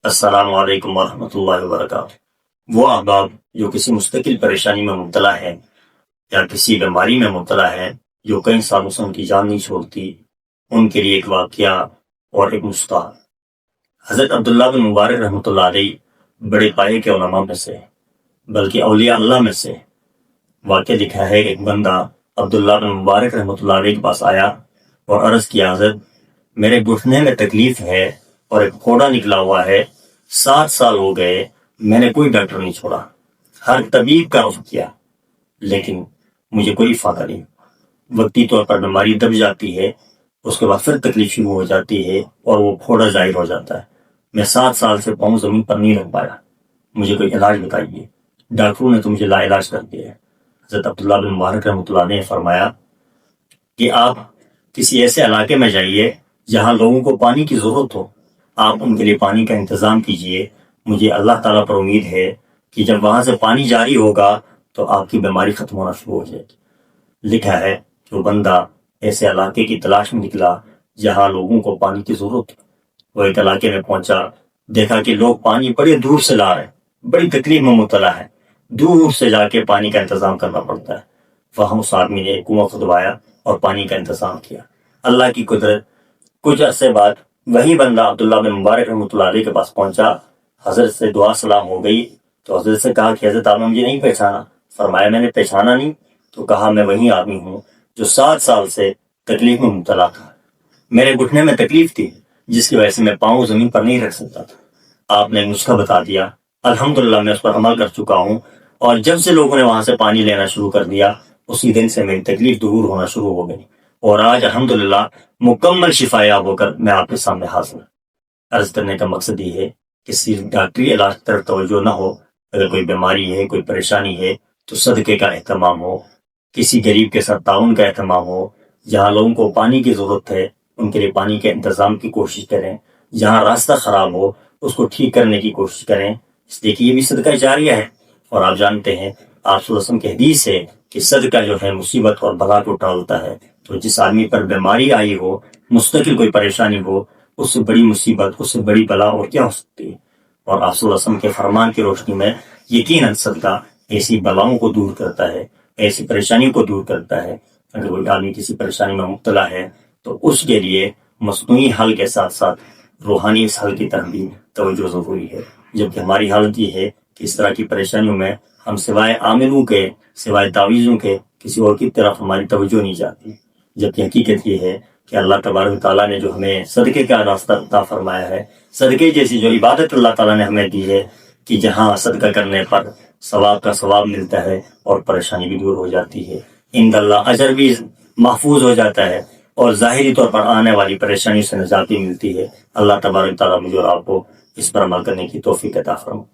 السلام علیکم ورحمۃ اللہ وبرکاتہ۔ وہ احباب جو کسی مستقل پریشانی میں مبتلا ہے یا کسی بیماری میں مبتلا ہے جو کئی سالوں سے ان کی جان نہیں چھوڑتی، ان کے لیے ایک واقعہ اور ایک نسخہ۔ حضرت عبداللہ بن مبارک رحمۃ اللہ علیہ بڑے پائے کے علماء میں سے، بلکہ اولیاء اللہ میں سے۔ واقعہ لکھا ہے کہ ایک بندہ عبداللہ بن مبارک رحمۃ اللہ علیہ کے پاس آیا اور عرض کیا، حضرت میرے گھٹنے میں تکلیف ہے اور ایک پھوڑا نکلا ہوا ہے، 7 سال ہو گئے، میں نے کوئی ڈاکٹر نہیں چھوڑا، ہر طبیب کا رخ کیا، لیکن مجھے کوئی فائدہ نہیں۔ وقتی طور پر بیماری دب جاتی ہے، اس کے بعد پھر تکلیف شروع ہو جاتی ہے اور وہ پھوڑا ظاہر ہو جاتا ہے۔ میں 7 سال سے پاؤں زمین پر نہیں رکھ پایا، مجھے کوئی علاج بتائیے۔ ڈاکٹروں نے تو مجھے لا علاج کر دیا ہے۔ حضرت عبداللہ بن مبارک رحمۃ اللہ نے فرمایا کہ آپ کسی ایسے علاقے میں جائیے جہاں لوگوں کو پانی کی ضرورت ہو، آپ ان کے لیے پانی کا انتظام کیجئے۔ مجھے اللہ تعالیٰ پر امید ہے کہ جب وہاں سے پانی جاری ہوگا تو آپ کی بیماری ختم ہونا شروع ہو جائے گی۔ لکھا ہے کہ وہ بندہ ایسے علاقے کی تلاش میں نکلا جہاں لوگوں کو پانی کی ضرورت ہے۔ وہ ایک علاقے میں پہنچا، دیکھا کہ لوگ پانی بڑے دور سے لا رہے ہیں، بڑی تکلیف میں مبتلا ہے، دور سے جا کے پانی کا انتظام کرنا پڑتا ہے۔ وہاں اس آدمی نے ایک کنواں کھدوایا اور پانی کا انتظام کیا۔ اللہ کی قدرت، کچھ عرصے بعد وہی بندہ عبداللہ بن مبارک رحمۃ اللہ علیہ کے پاس پہنچا، حضرت سے دعا سلام ہو گئی تو حضرت سے کہا کہ حضرت آپ نے مجھے نہیں پہچانا؟ فرمایا میں نے پہچانا نہیں؟ تو کہا میں وہی آدمی ہوں جو 7 سال سے تکلیف میں مبتلا تھا، میرے گھٹنے میں تکلیف تھی جس کی وجہ سے میں پاؤں زمین پر نہیں رکھ سکتا تھا، آپ نے نسخہ بتا دیا، الحمدللہ میں اس پر عمل کر چکا ہوں، اور جب سے لوگوں نے وہاں سے پانی لینا شروع کر دیا اسی دن سے میری تکلیف دور ہونا شروع ہو گئی، اور آج الحمدللہ مکمل شفا یاب ہو کر میں آپ کے سامنے حاضر ہوں۔ عرض کرنے کا مقصد یہ ہے کہ صرف ڈاکٹری علاج پر توجہ نہ ہو، اگر کوئی بیماری ہے، کوئی پریشانی ہے تو صدقے کا اہتمام ہو، کسی غریب کے ساتھ تعاون کا اہتمام ہو، جہاں لوگوں کو پانی کی ضرورت ہے ان کے لیے پانی کے انتظام کی کوشش کریں، جہاں راستہ خراب ہو اس کو ٹھیک کرنے کی کوشش کریں، اس لیے کہ یہ بھی صدقہ جاریہ ہے۔ اور آپ جانتے ہیں آپ صلی اللہ علیہ وسلم کی حدیث ہے کہ صدقہ جو ہے مصیبت اور بلا کو ٹالتا ہے۔ تو جس آدمی پر بیماری آئی ہو، مستقل کوئی پریشانی ہو، اس سے بڑی مصیبت، اس سے بڑی بلا اور کیا ہو سکتی ہے؟ اور آپ صلی اللہ علیہ وسلم کے فرمان کی روشنی میں یقیناً صدقہ ایسی بلاؤں کو دور کرتا ہے، ایسی پریشانیوں کو دور کرتا ہے۔ اگر کوئی آدمی کسی پریشانی میں مبتلا ہے تو اس کے لیے مصنوعی حل کے ساتھ ساتھ روحانی اس حل کی طرف بھی توجہ ضروری ہے، جبکہ ہماری حالت یہ ہے کہ اس طرح کی پریشانیوں میں ہم سوائے عاملوں کے، سوائے تعویذوں کے کسی اور کی طرف ہماری توجہ نہیں جاتی، جبکہ حقیقت یہ ہے کہ اللہ تبارک تعالیٰ نے جو ہمیں صدقے کا راستہ عطا فرمایا ہے، صدقے جیسی جو عبادت اللہ تعالیٰ نے ہمیں دی ہے کہ جہاں صدقہ کرنے پر ثواب کا ثواب ملتا ہے اور پریشانی بھی دور ہو جاتی ہے، عند اللہ اجر بھی محفوظ ہو جاتا ہے، اور ظاہری طور پر آنے والی پریشانی سے نجات بھی ملتی ہے۔ اللہ تبارک تعالیٰ مجھے اور آپ کو اس پر عمل کرنے کی توفیق عطا فرمائے۔